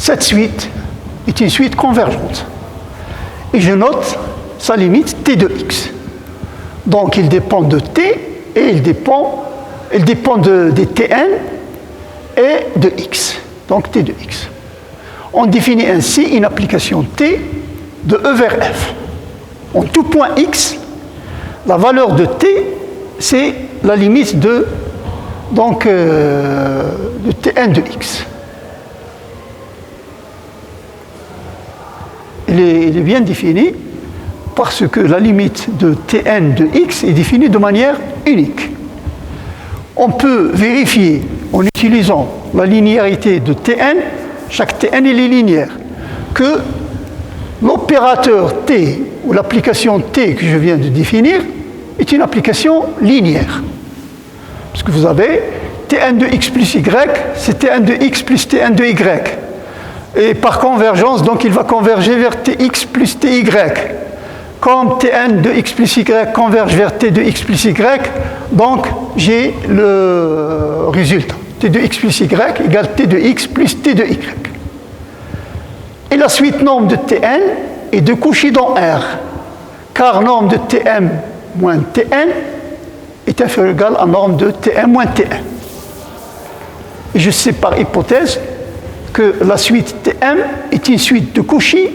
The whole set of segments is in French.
cette suite est une suite convergente. Et je note sa limite t de x. Donc il dépend de t et il dépend des tn et de x. Donc t de x. On définit ainsi une application t de E vers f. En tout point x, la valeur de t, c'est la limite de tn de x. Il est bien défini parce que la limite de tn de x est définie de manière unique. On peut vérifier en utilisant la linéarité de tn, chaque tn il est linéaire, que l'opérateur t ou l'application t que je viens de définir est une application linéaire. Parce que vous avez tn de x plus y, c'est tn de x plus tn de y. Et par convergence, donc il va converger vers tx plus ty. Comme tn de x plus y converge vers t de x plus y, donc j'ai le résultat. T de x plus y égale t de x plus t de y. Et la suite norme de tn est de Cauchy dans R, car norme de tm moins tn est inférieure ou égale à norme de tm moins tn. Et je sais par hypothèse que la suite tm est une suite de Cauchy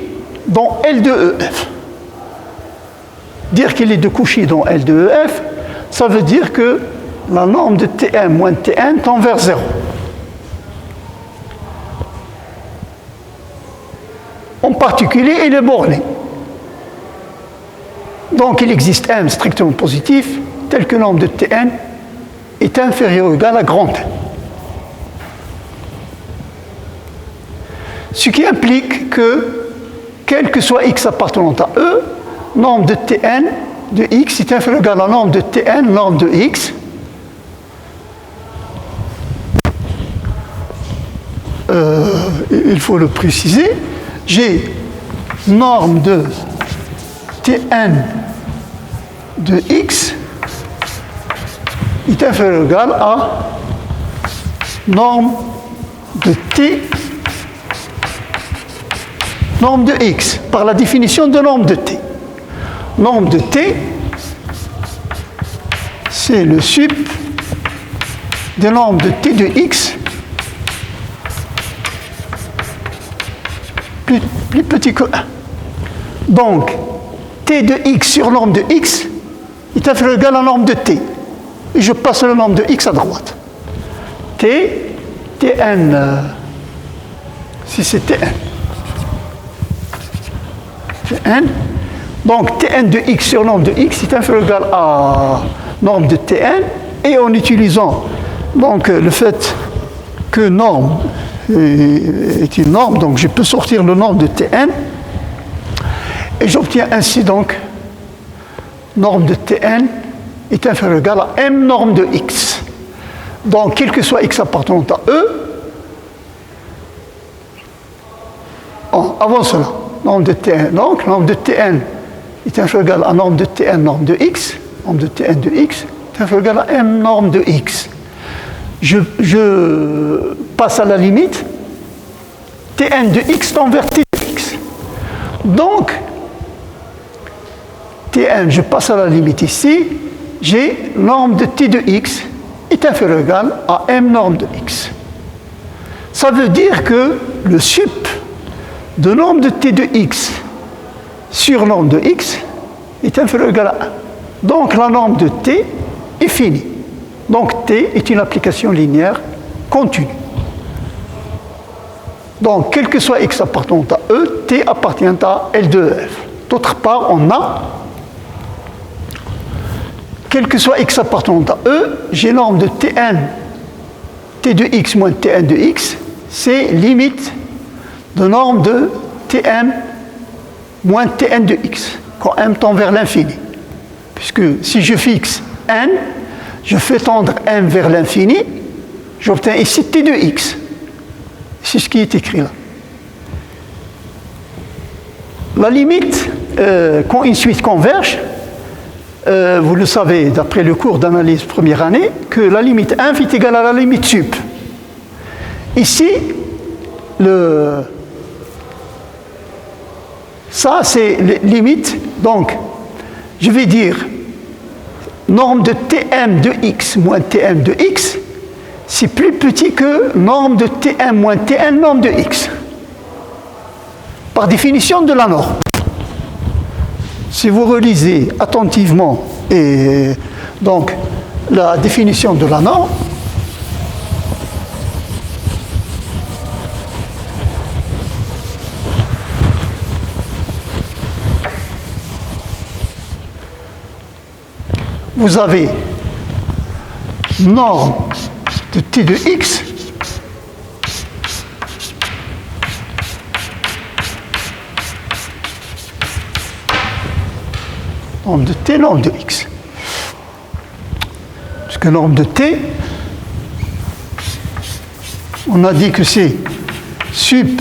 dans L de EF. Dire qu'il est de Cauchy dans L de EF, ça veut dire que la norme de tm moins tn tend vers 0. En particulier, il est borné. Donc il existe m strictement positif, tel que norme de tn est inférieur ou égal à grand n. Ce qui implique que, quel que soit x appartenant à E, norme de tn de x est inférieure ou égale à la norme de tn, norme de x. Il faut le préciser. J'ai norme de tn de x est inférieure ou égale à norme de t norme de x, par la définition de norme de t. Norme de t, c'est le sup de norme de t de x plus petit que 1. Donc, t de x sur norme de x est inférieur ou égal à la norme de t. Et je passe la norme de x à droite. tn, si c'est tn. Tn. Donc, tn de x sur norme de x est inférieur ou égal à norme de tn. Et en utilisant donc, le fait que norme est une norme, donc je peux sortir le norme de tn. Et j'obtiens ainsi donc norme de tn est inférieure ou égale à m norme de x. Donc, quel que soit x appartenant à E, avant cela, norme de tn, donc norme de tn est inférieure ou égale à norme de tn norme de x, norme de tn de x est inférieure ou égale à m norme de x. Je passe à la limite, tn de x tend vers t de x. Donc, tn, je passe à la limite ici, j'ai norme de t de x est inférieure ou égale à m norme de x. Ça veut dire que le sup de norme de t de x sur norme de x est inférieur ou égal à 1. Donc la norme de t est finie. Donc t est une application linéaire continue. Donc quel que soit x appartenant à E, t appartient à L de F. D'autre part, on a, quel que soit x appartenant à E, j'ai norme de tn, t de x moins tn de x, c'est limite de norme de tm moins tn de x, quand m tend vers l'infini. Puisque si je fixe n, je fais tendre m vers l'infini, j'obtiens ici t de x. C'est ce qui est écrit là. La limite, quand une suite converge, vous le savez d'après le cours d'analyse première année, que la limite inf est égale à la limite sup. Ici, Ça, c'est limite. Donc, je vais dire norme de Tm de x moins Tm de x, c'est plus petit que norme de Tm moins Tn norme de x. Par définition de la norme. Si vous relisez attentivement et donc la définition de la norme, vous avez norme de t de x norme de t, norme de x. Parce que norme de t, on a dit que c'est sup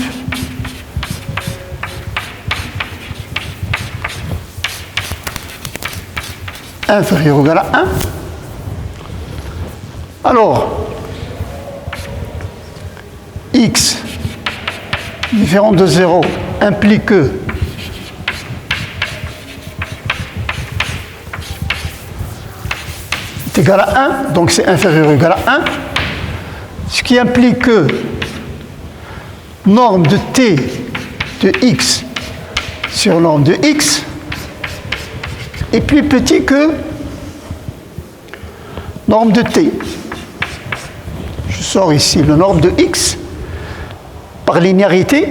inférieur ou égal à 1. Alors, x différent de 0 implique que est égal à 1, donc c'est inférieur ou égal à 1, ce qui implique que norme de t de x sur norme de x est plus petit que norme de t. Je sors ici le norme de x par linéarité.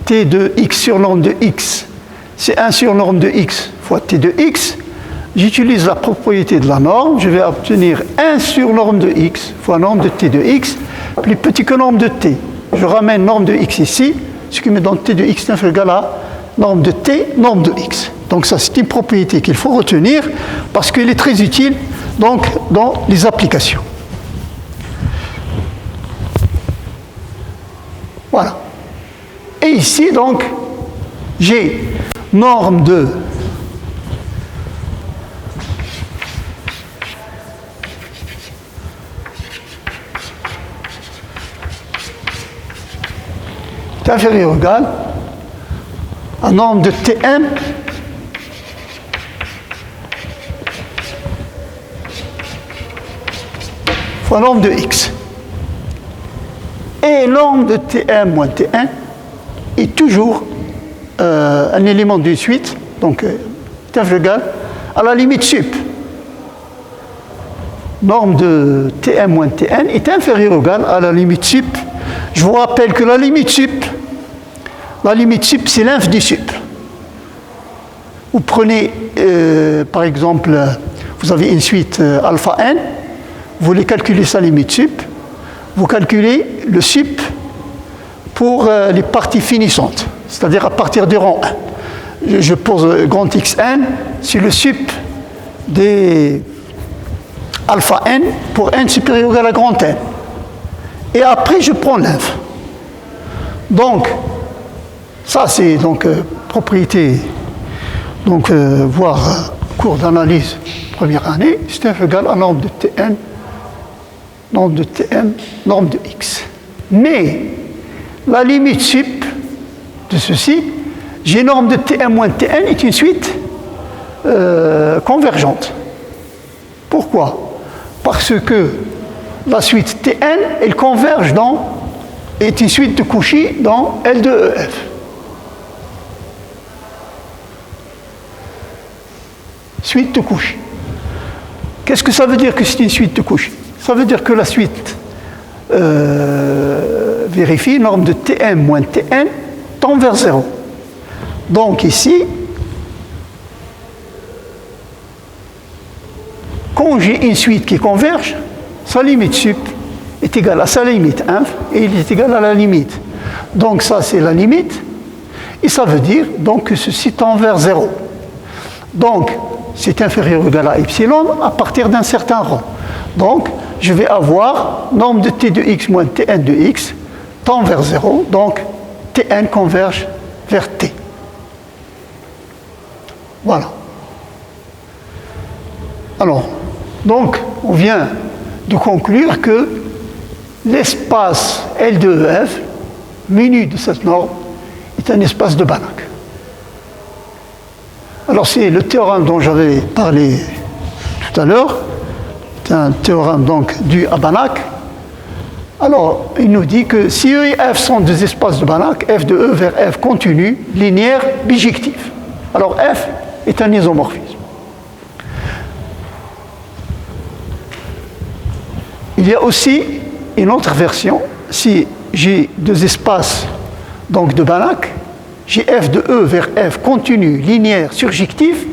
T de x sur norme de x, c'est 1 sur norme de x fois t de x. J'utilise la propriété de la norme, je vais obtenir 1 sur norme de x fois norme de t de x, plus petit que norme de t. Je ramène norme de x ici, ce qui me donne t de x inférieur égal à norme de t, norme de x. Donc ça, c'est une propriété qu'il faut retenir parce qu'elle est très utile donc, dans les applications. Voilà. Et ici, donc, j'ai norme de t inférieur ou égal à norme de Tm fois norme de x. Et norme de Tm moins Tn est toujours un élément d'une suite, donc t inférieur ou égal à la limite sup. Norme de Tm moins Tn est inférieure ou égale à la limite sup. Je vous rappelle que la limite sup, c'est l'inf du sup. Vous prenez, par exemple, vous avez une suite alpha n, vous voulez calculer sa limite sup, vous calculez le sup pour les parties finissantes, c'est-à-dire à partir du rang 1. Je pose grand Xn, c'est le sup des alpha n pour n supérieur ou égal à grand N. Et après, je prends l'inf. Donc, ça, c'est donc propriété, donc voire cours d'analyse première année, c'est f égal à norme de Tn, norme de Tm, norme de x. Mais la limite sup de ceci, j'ai norme de Tm moins Tn est une suite convergente. Pourquoi? Parce que la suite Tn, elle converge est une suite de Cauchy dans L de EF. Suite de Cauchy. Qu'est-ce que ça veut dire que c'est une suite de Cauchy? Ça veut dire que la suite vérifie norme de Tm moins Tn tend vers 0. Donc ici, quand j'ai une suite qui converge, sa limite sup est égale à sa limite inf et il est égal à la limite. Donc ça, c'est la limite. Et ça veut dire donc que ceci tend vers 0. Donc, c'est inférieur ou égal à epsilon à partir d'un certain rang. Donc, je vais avoir norme de t de x moins tn de x tend vers 0. Donc, tn converge vers t. Voilà. Alors, donc, on vient de conclure que l'espace L de EF, menu de cette norme, est un espace de Banach. Alors c'est le théorème dont j'avais parlé tout à l'heure. C'est un théorème donc dû à Banach. Alors il nous dit que si E et F sont des espaces de Banach, F de E vers F continu, linéaire, bijectif. Alors F est un isomorphisme. Il y a aussi une autre version. Si j'ai deux espaces donc de Banach, j'ai F de E vers F continu, linéaire, surjectif,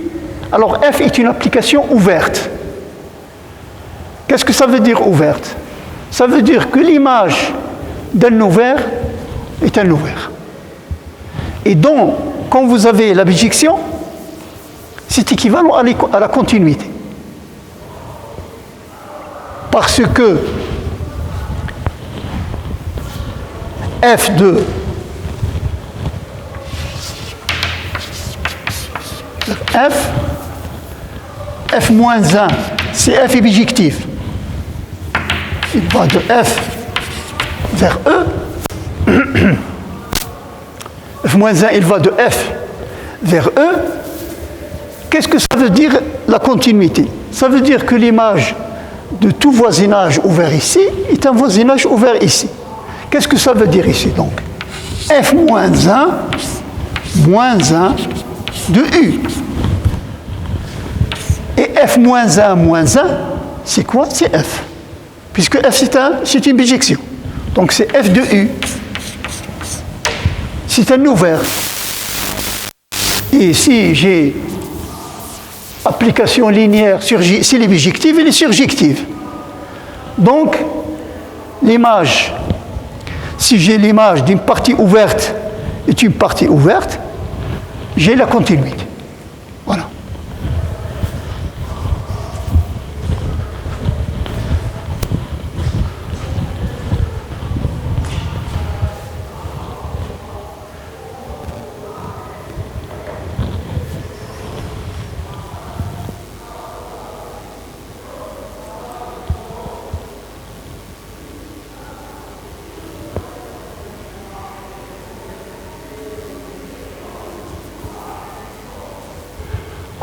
alors F est une application ouverte. Qu'est-ce que ça veut dire ouverte? Ça veut dire que l'image d'un ouvert est un ouvert. Et donc, quand vous avez la bijection, c'est équivalent à la continuité. Parce que F de F moins 1, c'est F est bijectif. Il va de F vers E. F moins 1, il va de F vers E. Qu'est-ce que ça veut dire la continuité? Ça veut dire que l'image de tout voisinage ouvert ici est un voisinage ouvert ici. Qu'est-ce que ça veut dire ici donc? F moins 1 de U. Et F moins 1, c'est quoi? C'est F. Puisque F c'est une bijection. Donc c'est F de U. C'est un ouvert. Et si j'ai application linéaire, si elle est bijective, elle est surjective. Donc l'image, si j'ai l'image d'une partie ouverte et une partie ouverte, j'ai la continuité. Voilà.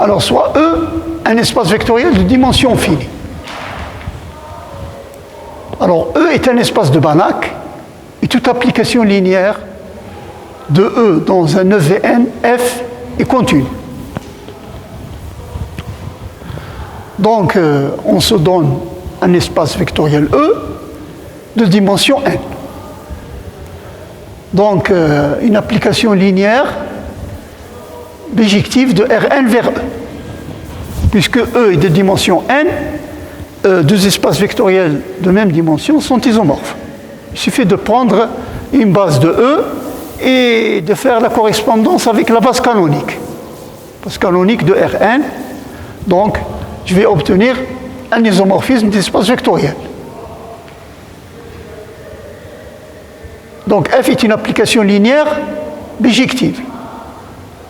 Alors, soit E, un espace vectoriel de dimension finie. Alors, E est un espace de Banach, et toute application linéaire de E dans un EVN, F est continue. Donc, on se donne un espace vectoriel E de dimension n. Donc, une application linéaire bijective de Rn vers E. Puisque E est de dimension n, deux espaces vectoriels de même dimension sont isomorphes. Il suffit de prendre une base de E et de faire la correspondance avec la base canonique. Base canonique de Rn. Donc, je vais obtenir un isomorphisme d'espace vectoriel. Donc, F est une application linéaire bijective.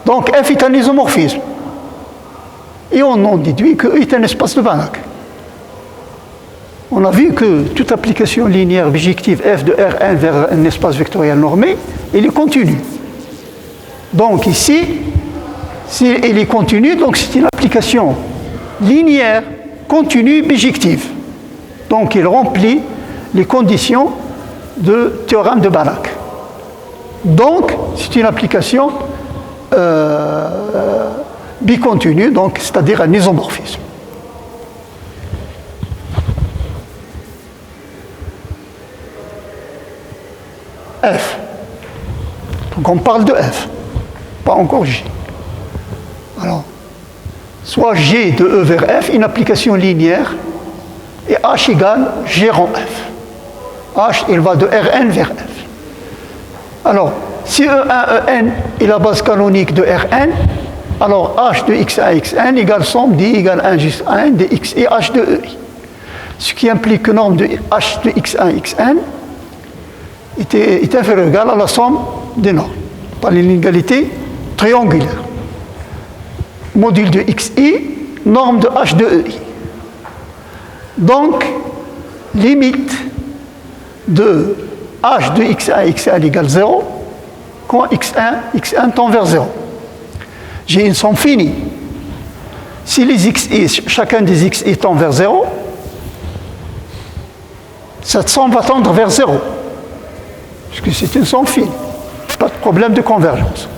Donc F est un isomorphisme. Et on en déduit que E est un espace de Banach. On a vu que toute application linéaire bijective F de Rn vers un espace vectoriel normé, elle est continue. Donc ici, si elle est continue, donc c'est une application linéaire continue bijective. Donc il remplit les conditions de théorème de Banach. Donc c'est une application bicontinue, donc c'est-à-dire un isomorphisme. F. Donc on parle de F, pas encore J. Alors, soit G de E vers F, une application linéaire, et H égale G rond F. H, il va de Rn vers F. Alors, si E1, En est la base canonique de Rn, alors H de x1, xn égale somme d égale 1 jusqu'à 1 de x et H de EI. Ce qui implique que norme de H de x1, xn est inférieur ou égal à la somme des normes par l'inégalité triangulaire. Module de xi, norme de H de EI. Donc, limite de H de x1, xn égale 0 quand x1 tend vers 0. J'ai une somme finie. Si les xi, chacun des xi tend vers 0, cette somme va tendre vers 0, puisque c'est une somme fine. Pas de problème de convergence.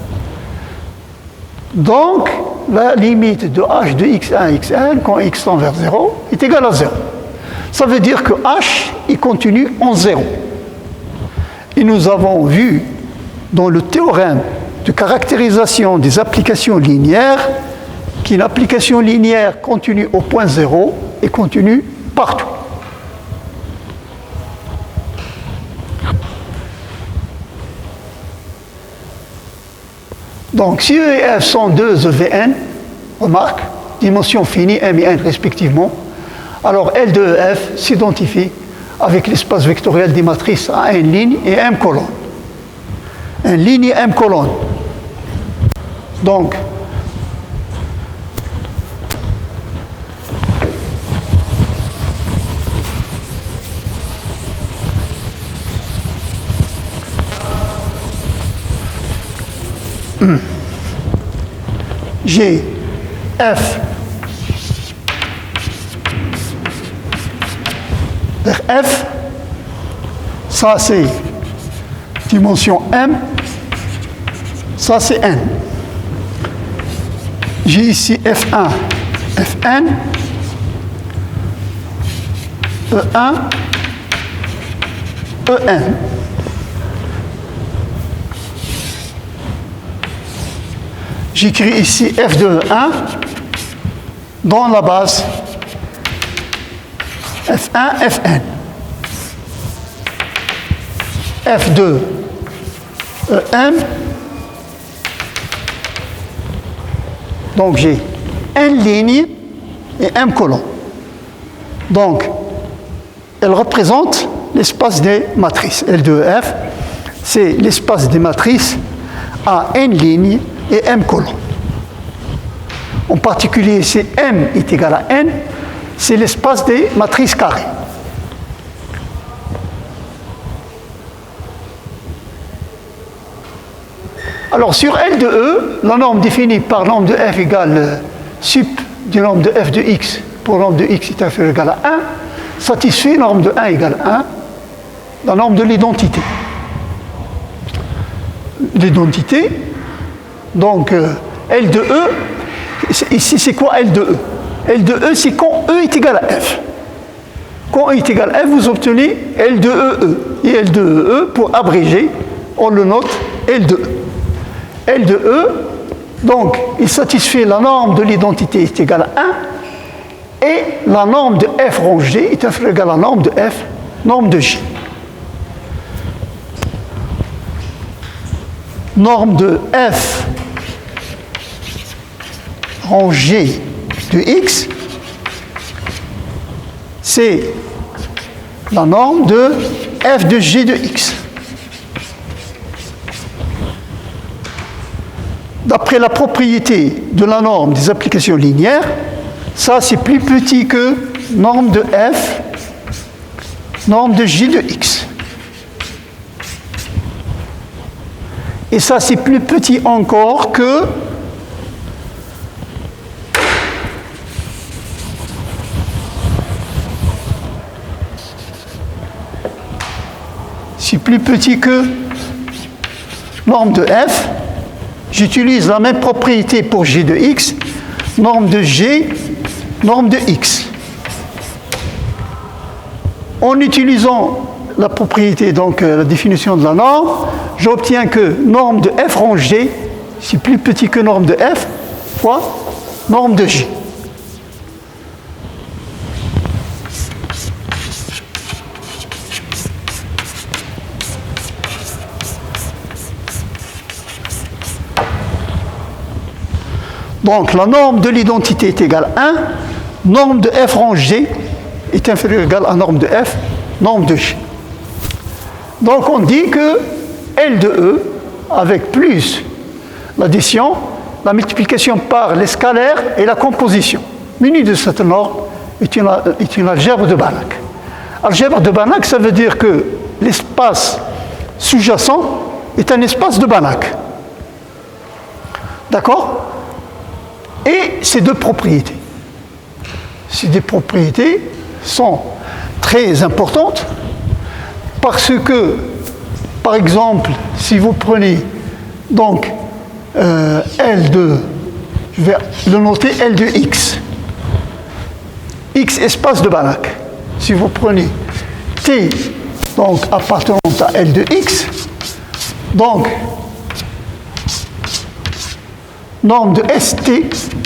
Donc, la limite de h de x1 xn, quand x tend vers 0, est égale à 0. Ça veut dire que h est contenu en 0. Et nous avons vu dans le théorème de caractérisation des applications linéaires qu'une application linéaire contenue au point 0 est contenue partout. Donc, si E et F sont deux EVN, remarque, dimension finie, M et N respectivement, alors L de EF s'identifie avec l'espace vectoriel des matrices à N ligne et M colonne. N ligne et M colonne. Donc, G, F vers F, ça c'est dimension M, ça c'est N. J'ai ici F1, Fn, E1, En. J'écris ici F de E1 dans la base F1, Fn. F2, En. Donc j'ai N ligne et M colonne. Donc, elle représente l'espace des matrices. L de F, c'est l'espace des matrices à N lignes et M colonne. En particulier, si M est égal à N, c'est l'espace des matrices carrées. Alors, sur L de E, la norme définie par nombre de f égale sup du nombre de f de x pour nombre de x est inférieur ou égal à 1, satisfait norme de 1 égale 1, la norme de l'identité. L'identité, donc L de E, ici c'est quoi L de E? L de E, c'est quand E est égal à f. Quand E est égal à f, vous obtenez L de E. Et L de E, pour abréger, on le note L de E. L de E, donc, il satisfait la norme de l'identité est égale à 1 et la norme de f rang G est inférieure ou égale à la norme de f, norme de G. Norme de f rang G de x, c'est la norme de f de G de x. D'après la propriété de la norme des applications linéaires, ça c'est plus petit que norme de f, norme de G de x. Et ça c'est plus petit encore que norme de f. J'utilise la même propriété pour G de x, norme de G, norme de x. En utilisant la propriété, donc la définition de la norme, j'obtiens que norme de f rang G, c'est plus petit que norme de f, fois norme de G. Donc, la norme de l'identité est égale à 1, norme de f rang G est inférieure ou égale à norme de f, norme de G. Donc, on dit que L de E, avec plus l'addition, la multiplication par les scalaires et la composition, munie de cette norme, est une algèbre de Banach. Algèbre de Banach, ça veut dire que l'espace sous-jacent est un espace de Banach. D'accord ? et ces deux propriétés. Ces deux propriétés sont très importantes parce que, par exemple, si vous prenez donc L je vais le noter L de X, X espace de Banach. Si vous prenez T donc appartenant à L de X, donc norme de ST,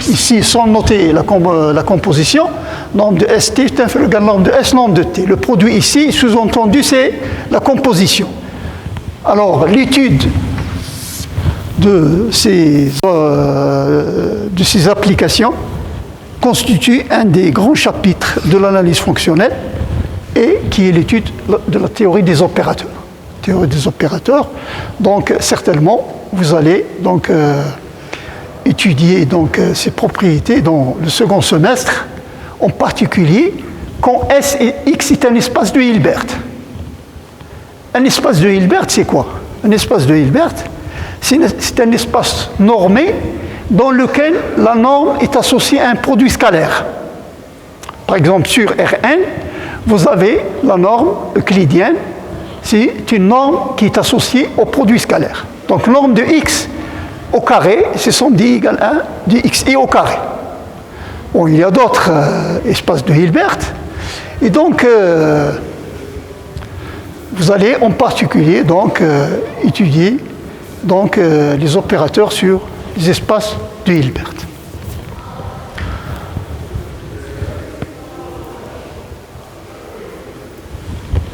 ici sans noter la composition, norme de ST est inférieur à la norme de S, norme de T. Le produit ici, sous-entendu, c'est la composition. Alors, l'étude de ces applications constitue un des grands chapitres de l'analyse fonctionnelle et qui est l'étude de la théorie des opérateurs. Théorie des opérateurs, donc certainement, vous allez donc étudier donc, ces propriétés dans le second semestre, en particulier quand S et X est un espace de Hilbert. Un espace de Hilbert, c'est quoi? Un espace de Hilbert, c'est un espace normé dans lequel la norme est associée à un produit scalaire. Par exemple, sur Rn, vous avez la norme euclidienne, c'est une norme qui est associée au produit scalaire. Donc, norme de x au carré, c'est son d égale 1 de xi au carré. Bon, il y a d'autres espaces de Hilbert, et donc, vous allez en particulier donc, étudier donc, les opérateurs sur les espaces de Hilbert.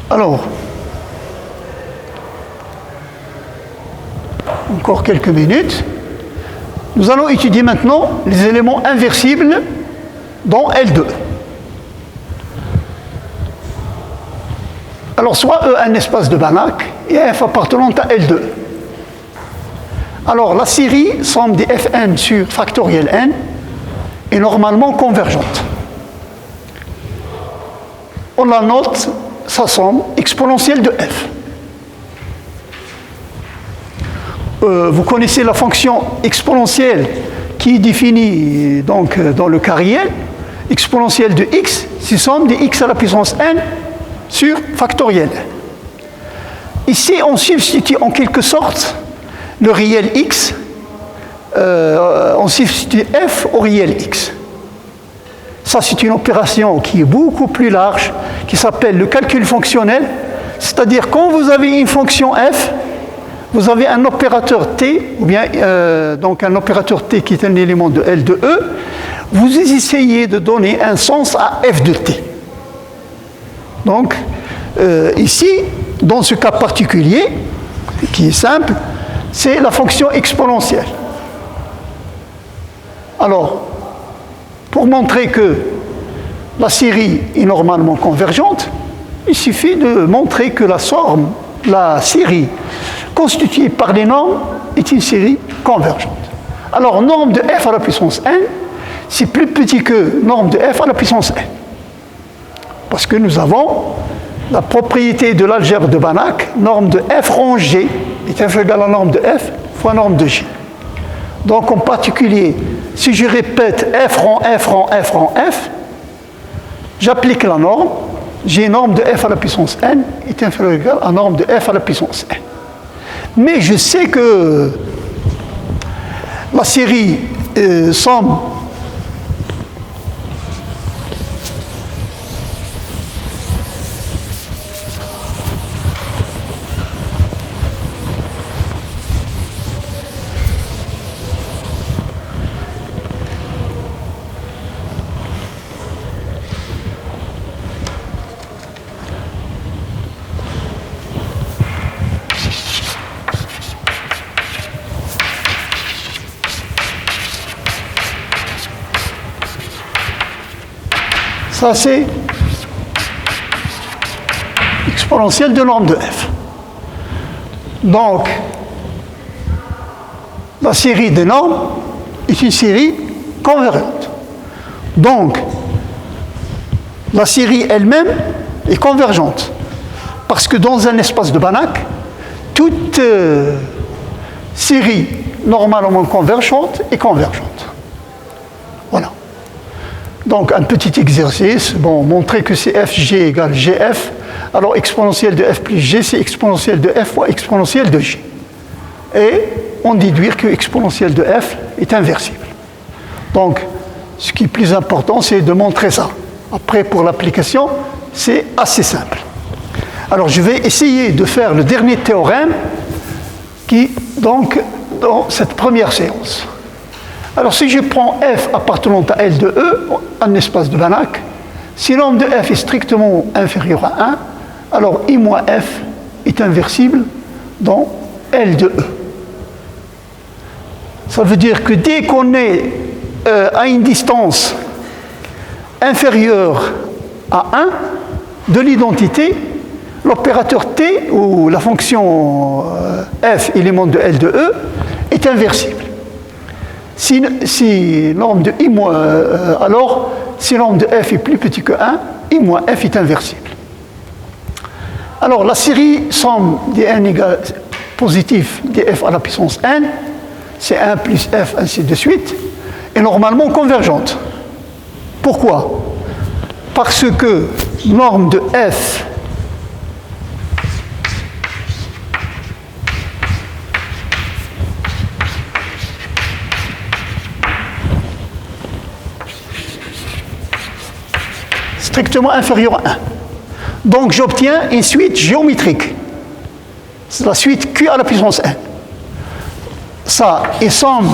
Alors, encore quelques minutes. Nous allons étudier maintenant les éléments inversibles dans L2. Alors, soit E un espace de Banach et F appartenant à L2. Alors, la série somme des Fn sur factoriel n est normalement convergente. On la note, sa somme exponentielle de F. Vous connaissez la fonction exponentielle qui est définie donc, dans le carré, exponentielle de x, c'est somme de x à la puissance n sur factoriel. Ici, on substitue en quelque sorte le réel x, on substitue f au réel x. Ça, c'est une opération qui est beaucoup plus large, qui s'appelle le calcul fonctionnel, c'est-à-dire quand vous avez une fonction f, vous avez un opérateur t, ou bien donc un opérateur t qui est un élément de L de E, vous essayez de donner un sens à f de t. Donc, ici, dans ce cas particulier, qui est simple, c'est la fonction exponentielle. Alors, pour montrer que la série est normalement convergente, il suffit de montrer que la série constituée par les normes est une série convergente. Alors, norme de f à la puissance n, c'est plus petit que norme de f à la puissance n. Parce que nous avons la propriété de l'algèbre de Banach, norme de f rond g est inférieure à la norme de f fois norme de g. Donc, en particulier, si je répète f rond f rond f rond f, j'applique la norme, j'ai norme de f à la puissance n est inférieure à norme de f à la puissance n. Mais je sais que la série somme ça, c'est exponentielle de norme de f. Donc, la série des normes est une série convergente. Donc, la série elle-même est convergente. Parce que dans un espace de Banach, toute série normalement convergente est convergente. Donc un petit exercice, bon, montrer que c'est fg égale gf, alors exponentielle de f plus g, c'est exponentielle de f fois exponentielle de g. Et on déduire que exponentielle de f est inversible. Donc, ce qui est plus important, c'est de montrer ça. Après, pour l'application, c'est assez simple. Alors, je vais essayer de faire le dernier théorème qui, donc, dans cette première séance. Alors, si je prends f appartenant à L de E, un espace de Banach, si l'ombre de f est strictement inférieur à 1, alors I moins f est inversible dans L de E. Ça veut dire que dès qu'on est à une distance inférieure à 1 de l'identité, l'opérateur T, ou la fonction f, élément de L de E, est inversible. Si l'ombre de I moins, alors, si l'ombre de f est plus petit que 1, I moins f est inversible. Alors, la série somme des n égale positif des f à la puissance n, c'est 1 plus f, ainsi de suite, est normalement convergente. Pourquoi? Parce que norme de f strictement inférieure à 1. Donc j'obtiens une suite géométrique. C'est la suite q à la puissance n. Ça est somme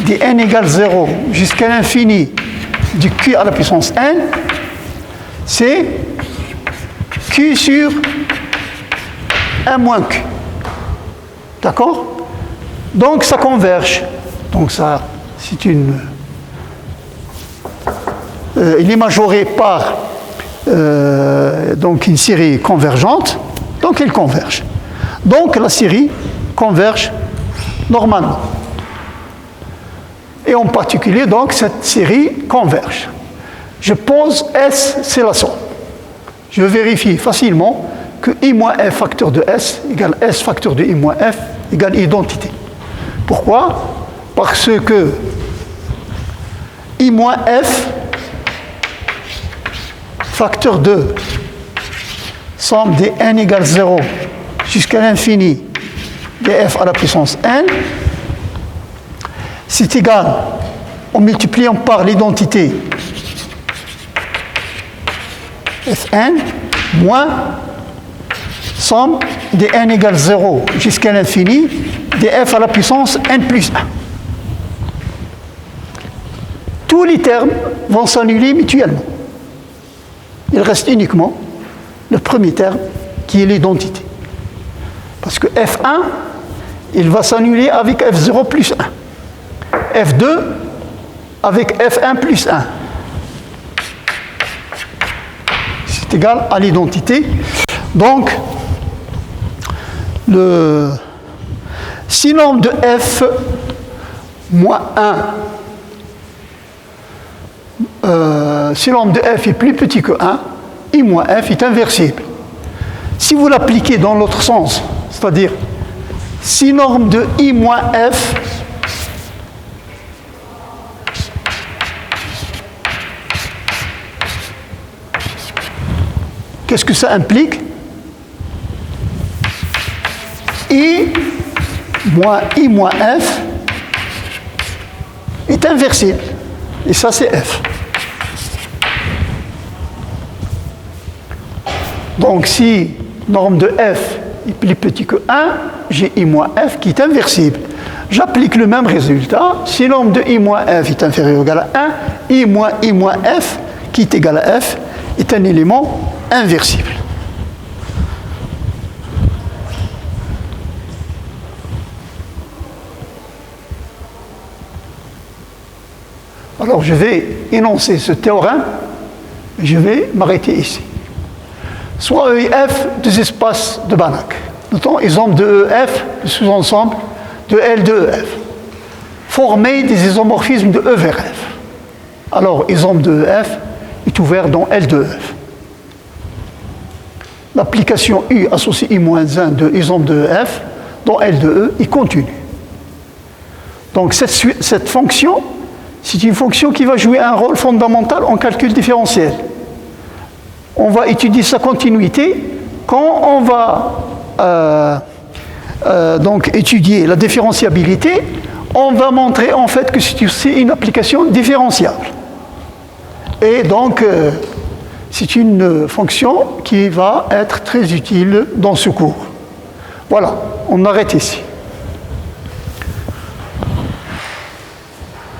des n égale 0 jusqu'à l'infini du q à la puissance n, c'est q sur 1 moins q. D'accord? Donc ça converge. Donc ça, c'est une... il est majoré par donc une série convergente, donc il converge. Donc la série converge normalement. Et en particulier, donc, cette série converge. Je pose S, c'est la somme. Je vérifie facilement que I moins F facteur de S égale S facteur de I moins F égale identité. Pourquoi? Parce que I moins F facteur de somme des n égale 0 jusqu'à l'infini des f à la puissance n, c'est égal, en multipliant par l'identité Fn, moins somme des n égale 0 jusqu'à l'infini des f à la puissance n plus 1. Tous les termes vont s'annuler mutuellement. Il reste uniquement le premier terme qui est l'identité. Parce que F1, il va s'annuler avec F0 plus 1. F2 avec F1 plus 1. C'est égal à l'identité. Donc, si l'ombre de F moins 1, si l'ombre de F est plus petit que 1, I moins F est inversible. Si vous l'appliquez dans l'autre sens, c'est-à-dire si norme de I moins F qu'est-ce que ça implique? I moins F est inversible. Et ça, c'est F. Donc, si norme de F est plus petit que 1, j'ai I moins F qui est inversible. J'applique le même résultat. Si norme de I moins F est inférieur ou égal à 1, I moins F qui est égal à F est un élément inversible. Alors, je vais énoncer ce théorème et je vais m'arrêter ici. Soit E et F, deux espaces de Banach. Notons exemple de EF, le sous-ensemble de L de EF. Former des isomorphismes de E vers F. Alors, exemple de EF est ouvert dans L de EF. L'application U associée I-1 de exemple de EF dans L de E est continue. Donc, cette fonction C'est une fonction qui va jouer un rôle fondamental en calcul différentiel. On va étudier sa continuité quand on va donc étudier la différenciabilité. On va montrer en fait que c'est une application différenciable. Et donc, c'est une fonction qui va être très utile dans ce cours. Voilà, on arrête ici.